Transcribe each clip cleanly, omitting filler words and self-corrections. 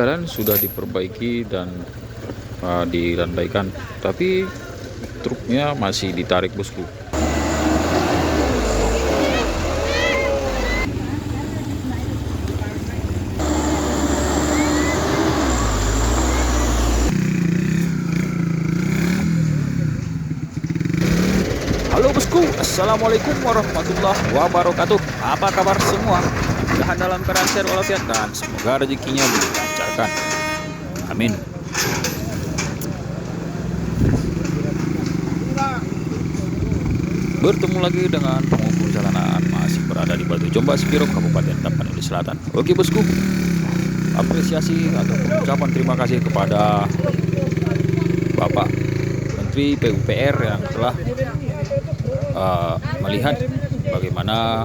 jalan sudah diperbaiki dan dilandaikan, tapi truknya masih ditarik bosku. Halo bosku, assalamualaikum warahmatullahi wabarakatuh. Apa kabar semua? Mudah dalam keadaan sehat walafiat dan semoga rezekinya dilancarkan. Amin. Bertemu lagi dengan pengukur jalanan, masih berada di Batu Jomba, Spiro, Kabupaten Tapanuli Selatan. Oke bosku, apresiasi atau ucapan terima kasih kepada Bapak Menteri PUPR yang telah melihat bagaimana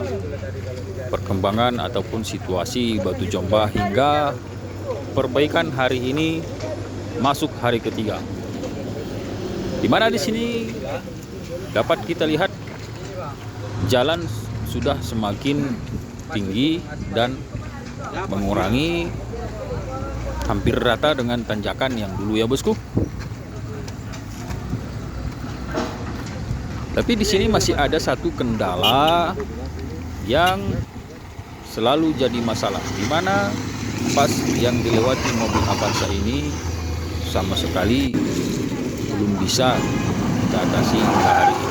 perkembangan ataupun situasi Batu Jomba hingga perbaikan hari ini masuk hari ketiga, di mana di sini dapat kita lihat jalan sudah semakin tinggi dan mengurangi hampir rata dengan tanjakan yang dulu ya bosku. Tapi di sini masih ada satu kendala yang selalu jadi masalah, di mana pas yang dilewati mobil Avanza ini sama sekali belum bisa kita atasi hingga hari ini.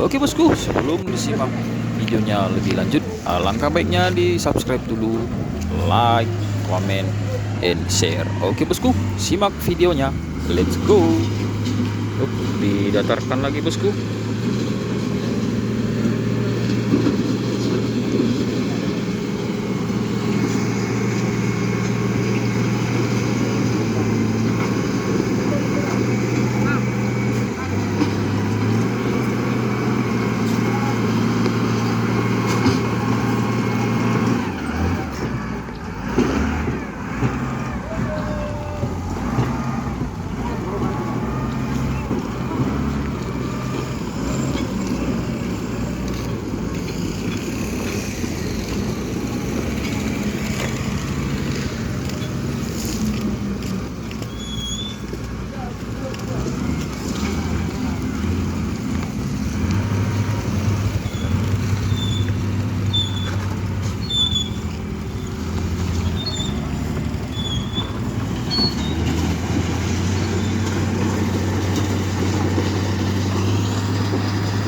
Oke bosku, sebelum disimak videonya lebih lanjut, alangkah baiknya di subscribe dulu, like, comment, and share. Oke bosku, simak videonya, let's go. Didatarkan lagi bosku.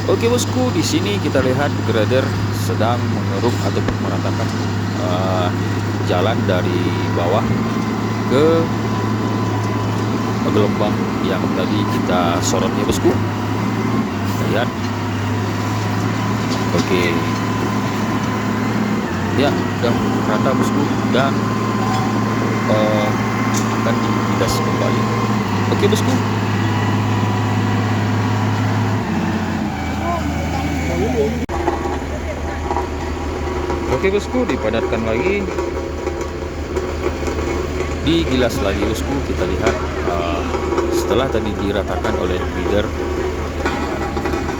Oke bosku, di sini kita lihat grader sedang mengeruk ataupun meratakan jalan dari bawah ke gelombang yang tadi kita sorot ya bosku. Kita lihat. Oke. Ya, udah rata bosku dan akan dibidas kembali. Oke bosku. Oke bosku, dipadatkan lagi, digilas lagi bosku. Kita lihat setelah tadi diratakan oleh leader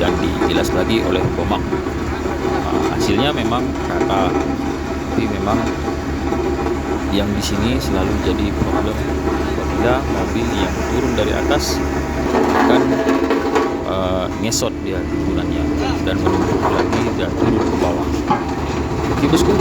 dan digilas lagi oleh Bomak, hasilnya memang rata, tapi memang yang di sini selalu jadi problem apabila mobil yang turun dari atas akan ngesot dia turunannya dan menumpuk lagi dan turun ke bawah. Oke bosku.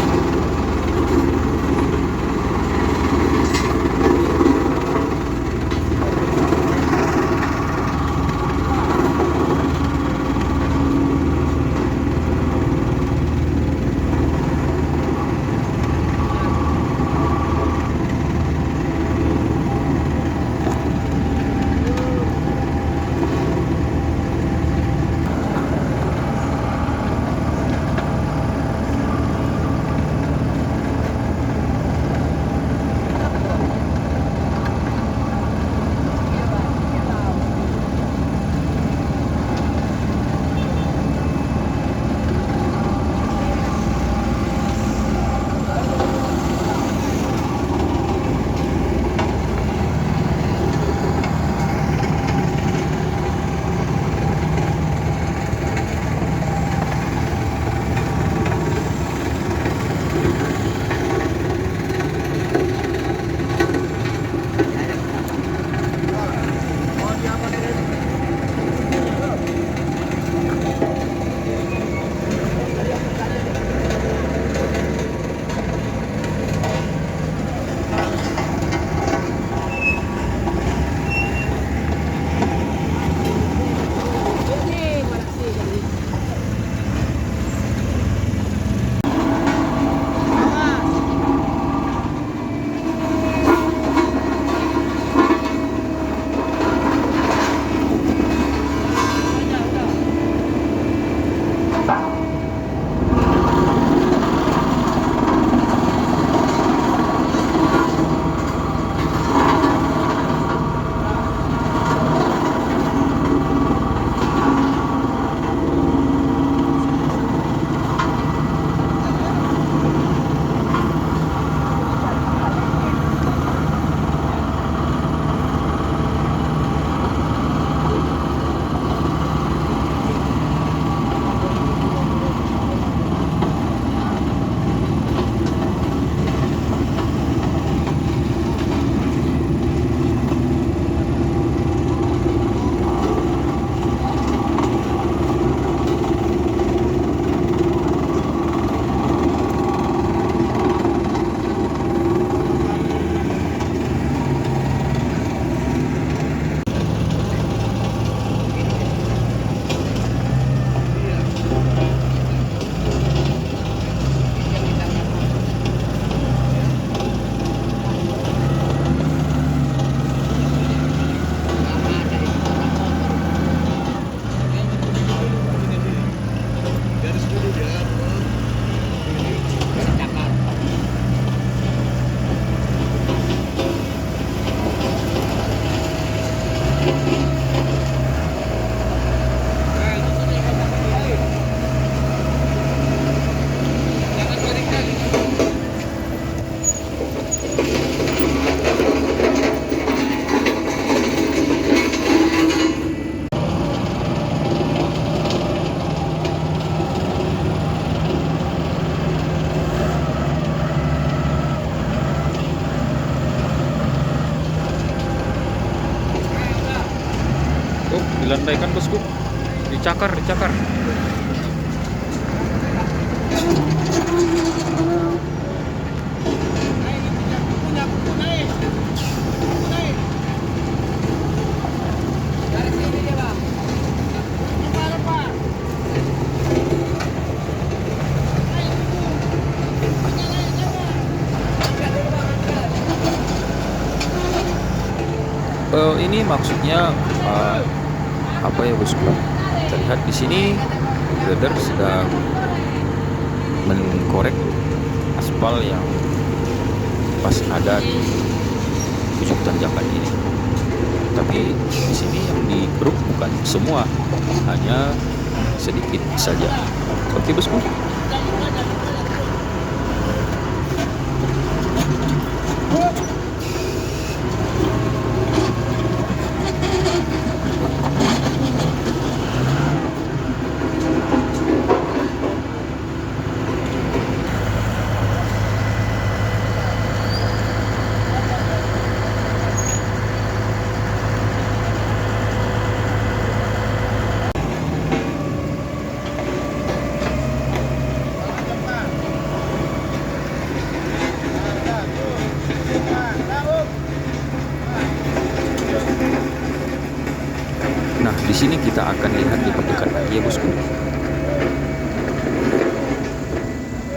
dilandaikan bosku, dicakar. Ini maksudnya apa ya bosku? Kita lihat di sini grader sedang mengkorek aspal yang pas ada di ujung tanjakan ini. Tapi di sini yang dikeruk bukan semua, hanya sedikit saja. Oke bosku. Nah, di sini kita akan lihat lebih dekat lagi ya bosku,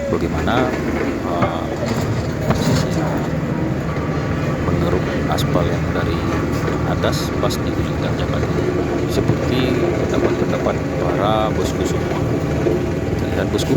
bagaimana posisi mengeruk aspal yang dari atas pas di ujung tanjakan, seperti pendapat para bosku semua. Kita lihat bosku.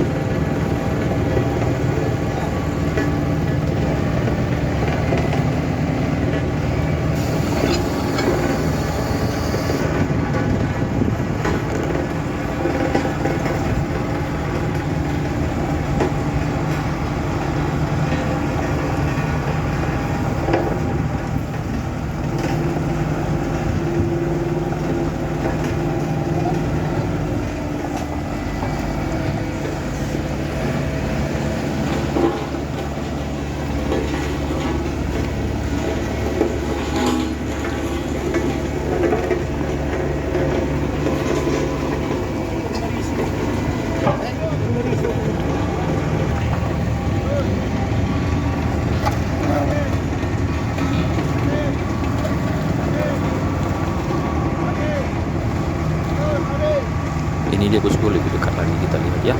Ini dia bosku, lebih dekat lagi kita lihat ya.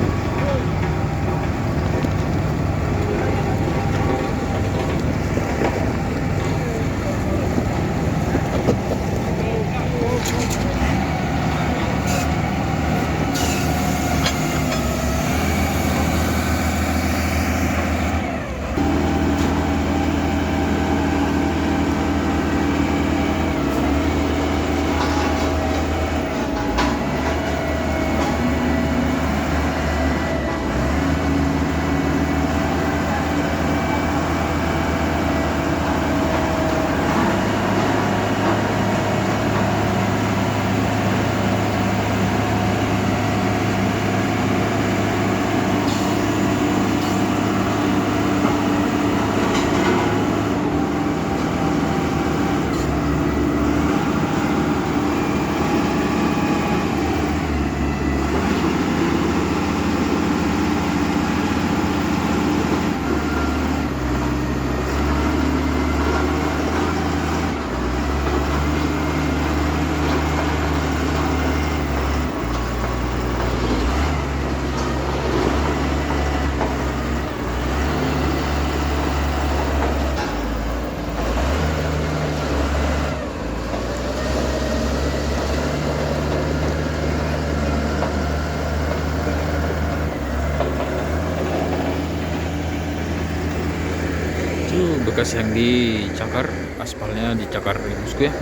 Bekas yang dicakar, aspalnya dicakar ya bosku ya.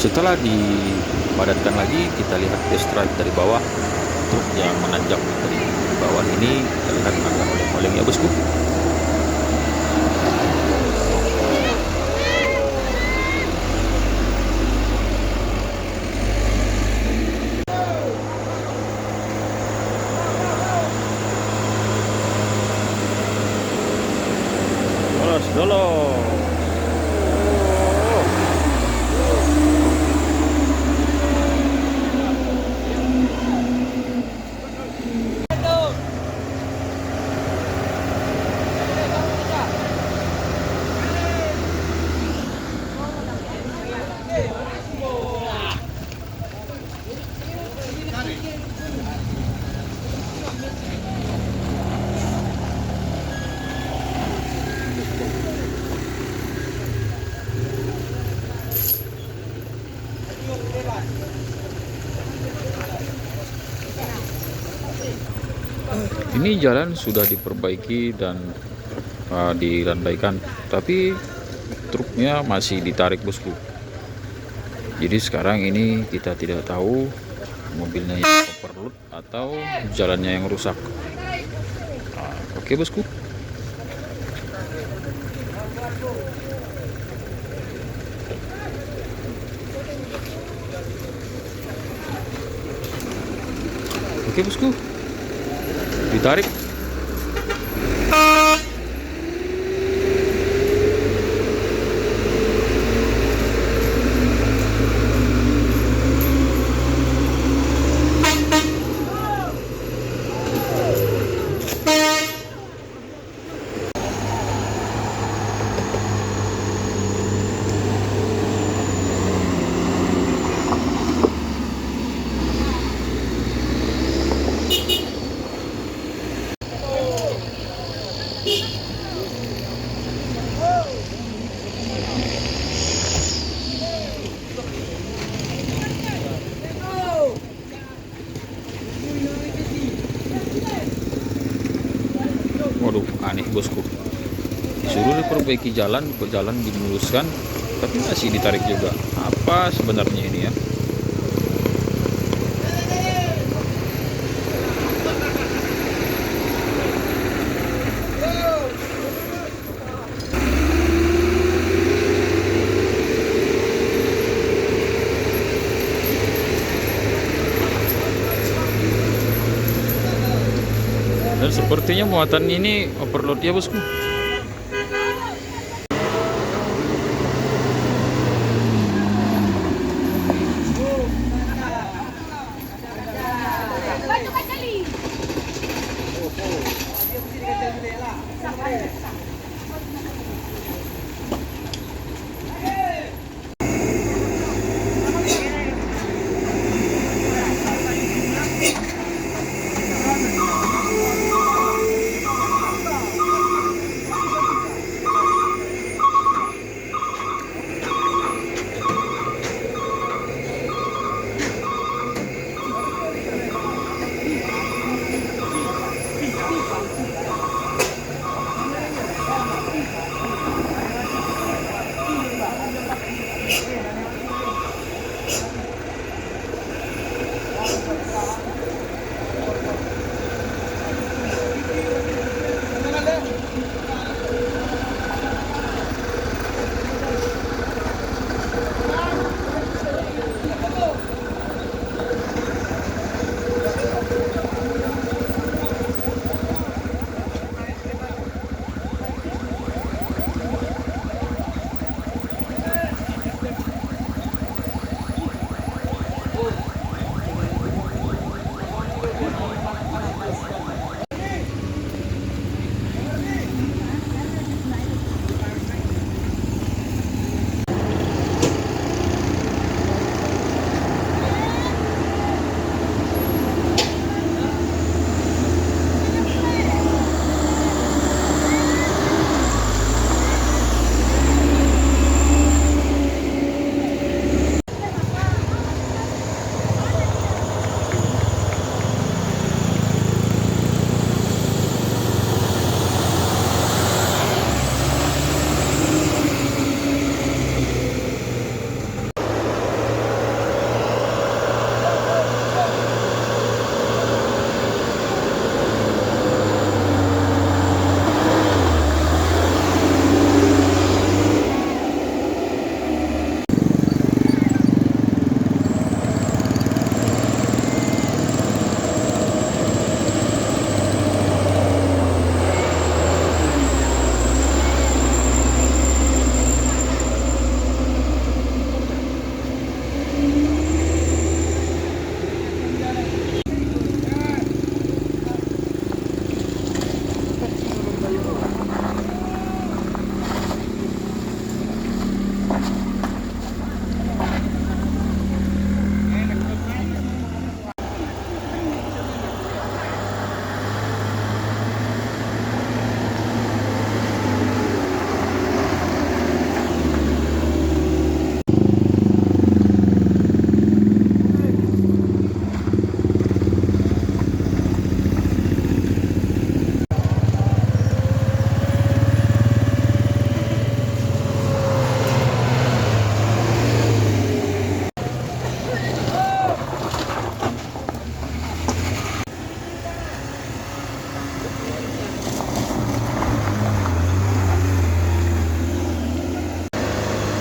Setelah dipadatkan lagi, kita lihat test drive dari bawah. Untuk yang menanjak dari bawah ini kita lihat ada oleng-oleng ya bosku. Dolo. Ini jalan sudah diperbaiki dan dilandaikan, tapi truknya masih ditarik bosku. Jadi sekarang ini kita tidak tahu mobilnya yang overload atau jalannya yang rusak. Oke bosku. Oke bosku, ditarik. Waduh, aneh bosku. Disuruh diperbaiki jalan, jalan dimuluskan, tapi masih ditarik juga. Apa sebenarnya ini ya? Dan sepertinya muatan ini overload ya bosku.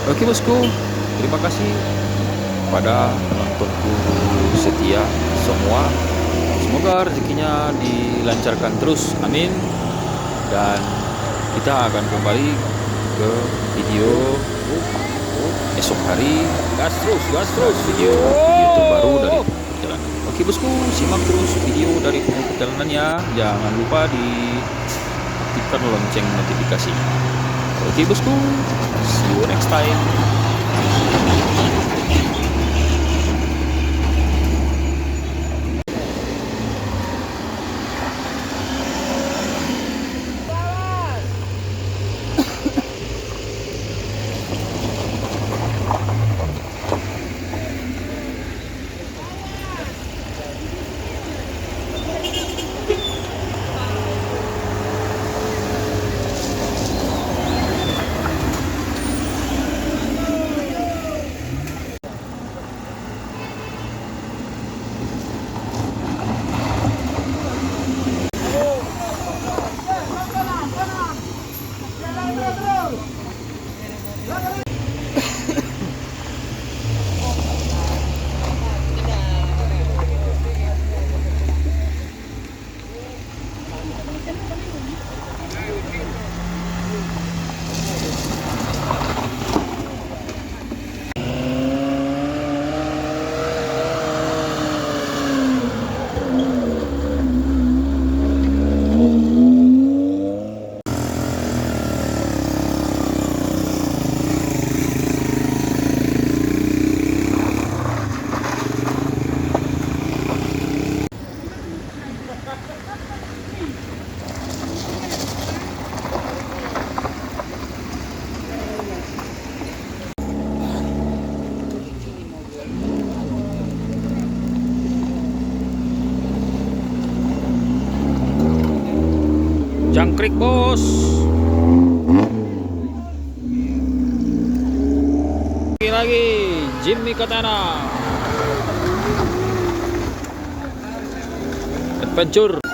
Oke bosku, terima kasih pada penontonku setia semua. Semoga rezekinya dilancarkan terus, amin. Dan kita akan kembali ke video esok hari. Gas terus video terbaru dari perjalanan. Oke bosku, simak terus video dari perjalanannya. Jangan lupa diaktifkan lonceng notifikasinya. Oke bosku, see you next time. Jangkrik bos. Lagi Jimmy Katana Adventure.